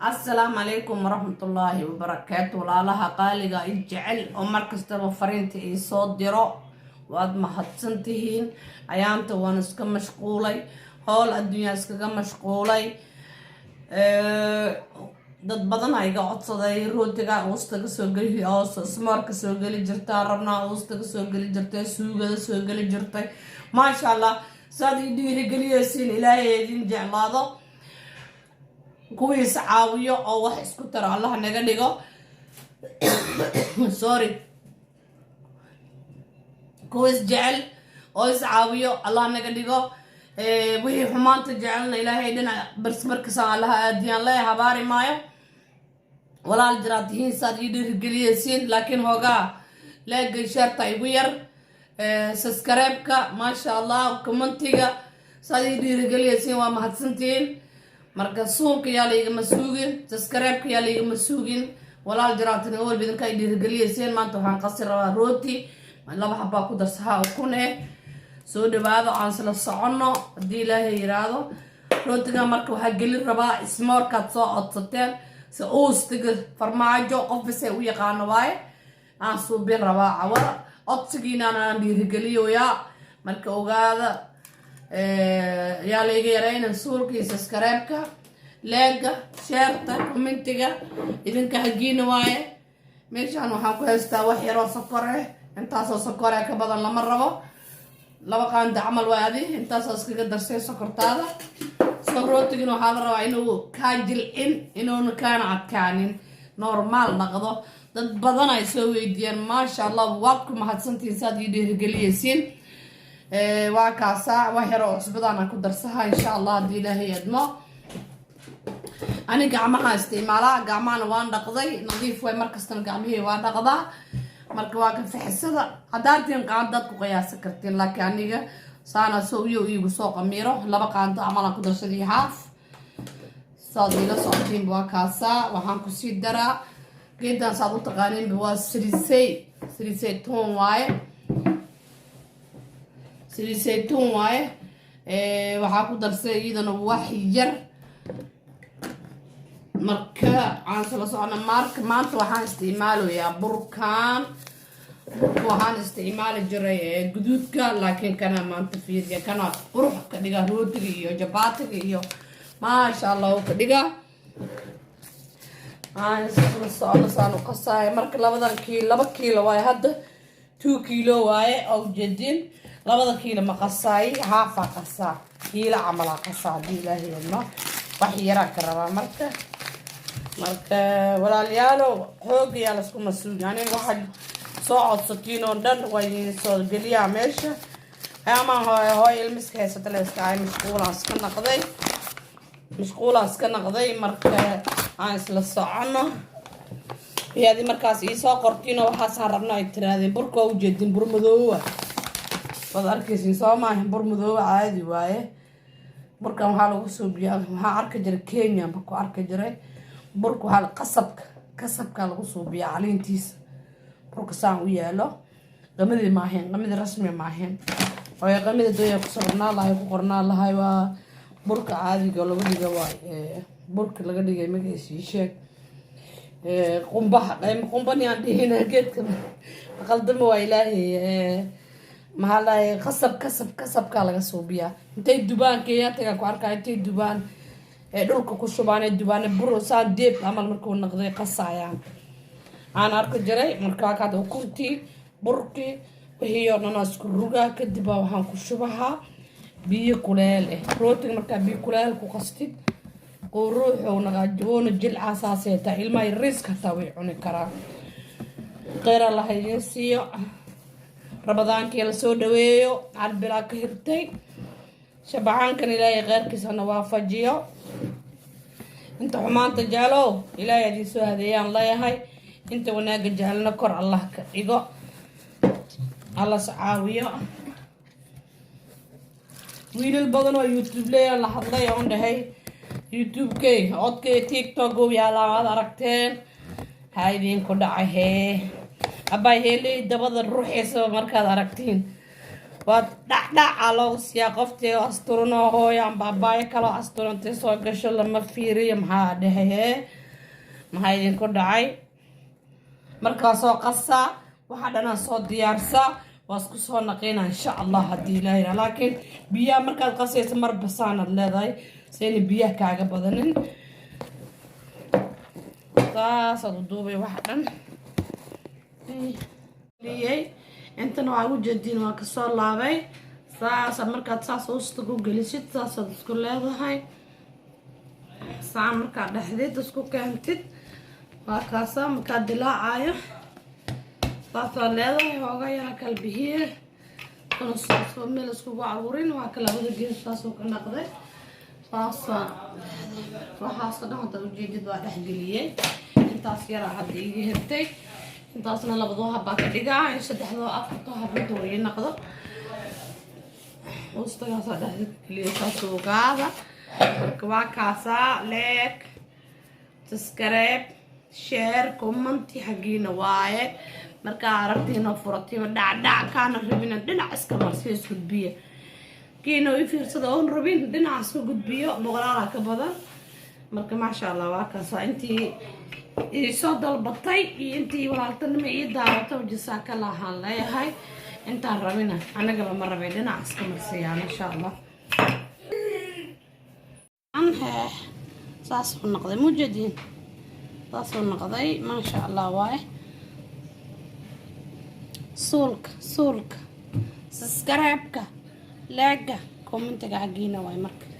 السلام عليكم ورحمة الله وبركاته walaalaha qaaliga jecel oo markastaba fariinta ii soo diro waad mahadsantihiin ayaanta waan iska mashquulay howl adduunyo iskaga mashquulay dad badan ay iga codsaday rootiga uustaga soo gali oo smarka soo gali jirta rabnaa uustaga soo gali jirtay suugada soo gali jirtay maasha Allah saad ii dhiirigeliyaysiin ilaahay idin jeclaado kuwiis caawiyo oo wax isku taro Allah naga dhigo sorry kuwiis jecel oo is caawiyo Allah naga dhigo wixii xumaanta jecelna ilaahay dhinac markasaan Allah aadiyaan la habaari maayo walaal jiraatihiin saad ii dhiirigeliyaysiin laakiin hoogaa leegay sharta igu yar subscribe-ka maasha Allah commentiga saad ii dhiirigeliyaysiin waa mahadsantihiin marka suunka yaa la igama suugin subscribe-ka yaa la igama suugin walaal jiraatin awal bidinka ay dhiirigeliyaysiin maanta waxaan qasir rabaa rooti laba xabaa ku darsahaa ukun soo dhawaado aan isla soconno haddii ilaahay yiraahdo rootiga marka waxaa gelin rabaa ismoorkaad soo codsateen si uustiga farmaajo qofbisay u yaqaano waaye aan suubin rabaa cawada codsigiinaan aan dhiirigeliyoyaa marka ogaada yaa layga yaraynan suulka iyo subscribe-ka leega sheerta commentiga idinka hagiina waaye meeshaan waxaan ku haystaa wax yaroo sokor intaasoo sokor ka badan lama rabo laba qaanda camal waa adi intaasoo iskaga darsay sokortaada soo rootigina waxaa la rabaa inuu kaa jilcin inuuna kaana adkaanin normaal dhaqdo dad badan ay soo weydiiyeen maasha Allah waad ku mahadsantihiin saad ii dhiirigeliyaysiin waa kaasa wax yar oo cusbadaan aan ku darsaha insha Allah haddii ilaahay admo ani gacmaha isticmaalaa gacmahana waan dhaqday nadiif way markastana gacmihii waa dhaqdaa marka waa ka fixisada haddaantiin qaandaad ku qiyaasi kartiin laakiin aniga saana soo iigu soo qamiiro laba qaando camal aan ku darsaday haaf saad ila socotiin waa kaasa waxaan ku sii daraa geedan saad u taqaaniin waa salisay toon waaye salisaytuun waaye waxaa ku darsay iyadana wax yar marka aan sala socona maanta waxaan isticmaalayaa burka waxaan isticmaali jiray guduudka laakiin kana maanta fiiriya kana qurux ka dhiga rootiga iyo jabaatiga iyo maasha Allah ka dhiga aan sala socona saan u qasaay marka laba kiilo waaye hadda 2 kiilo waaye oo jedin labada kiilo ma qasaay haafa qasaa kiilo camal qasaa ilaahay ma wax yara ka rabaa marka walaalayaalo xoog yaa la isku masuul yani waxa soo codsatiin oo dhan way soo galiyaa meesha ama hooy ilmiska haysata la iska ay mashquulaan iska naqday marka aan isla socono yaadi markaas ii soo qortiin oo waxaan rabnaa ay tiraadeen burka u jeedin bur madoowa wad arkaysiin Soomaaliya bur madoow caadi waaye burkan waxa lagu soo biyaa waxa arka jiray Kenya ba ku arka jiray burku hal qasabka lagu soo biyaa caleentiisa burka saan u yaalo qamadi rasmi ma ahayn oo qamadi dooya ku saarnaa lahay ku qornaa lahay waa burka caadiga lagu dhigo waa burka laga dhigay magaciisa sheeg qumbani aan dhihina geedka qaldamo waa ilaahay mahalay qasabka laga soo biyaa intay dubaan keeyataga ku arkay intay dubaan dhulka ku shubaan dubaan bur saan deeb amal markuu naqday qasayaan aan arko jiray marka ka dad ukunti burki wixii dhan isku ruga kadib waxaan ku shubaha biyo kuleel rootiga marka biyo kuleel ku qastid quruuxo naqajoona jil asaasayta ilmahay riska tawi cuni kara qeyr Allah haysiyo rabadaankii la soo dhaweeyo albila ka hirtay shabaankan ilaahay qeyrkiisana waafajiyo inta xumaanta jecelo ilaahay idin soo hadeeyaan leeyahay inta wanaaga jecelna kor Allah ka dhigo Allah saawiyo wiilal badan oo YouTube leeyahay la hadlay oo dhahay YouTube-kay codkay TikTok oo yaalaad aragteen haydin ku dhacay abay helay dabada ruuxiisa markaad aragtiin ودع لو سياقفتي أسطورنا هو يا بابا كلا أسطورنا تسوى قشل لما فيري محاده هي محايدين كدعي مركز قصة وحدنا صوت ديارسا واسكو سو نقينا ان شاء الله هدي لا لكن بيا مركز قصية مر بسانا لهداي سيني بيا كاغا بدنين تاس دوبي وحدن ليي انتنا waa jeedin waa ka soo laabay saas markaad saas u istagu gelisid saas aad isku leedahay saan markaad dhaxdeed isku keentid waa kaasa markaad dilaacayo saas aad leedahay hooga yaa kalbihiye kuna soo meel isku aruurin waa kala wada gees saas oo ka naqday saas waxaas dhaqanta u jeedid waa dhaxgeliyay intaas yara hadda iga hirtay intaasna labadoo habaa ka dhigaa in saddexdoo afartoo habad way naqdo hoostaas dhaxgeliyay saas oo gaada waa kaasa leek subscribe share comment حقينا واي marka aragtiina furatiima dhac kaana rabina dhinac iska marsiis gudbiyo kiino i fiirsado oo rabin dhinac iska gudbiyo boqolaal ka badan marka ma sha Allah waa kaasa intii soo dalbatay intii walaaltanimo ii daawato jazaaka Allah leeyahay inta rabina anaga lama rabay dhinac iska marsiyaa ma sha Allah saas u noqday mujadiin saas u noqday ma sha Allah waay سولك سسكرابك لاقة كومنتك عجينة واي مركز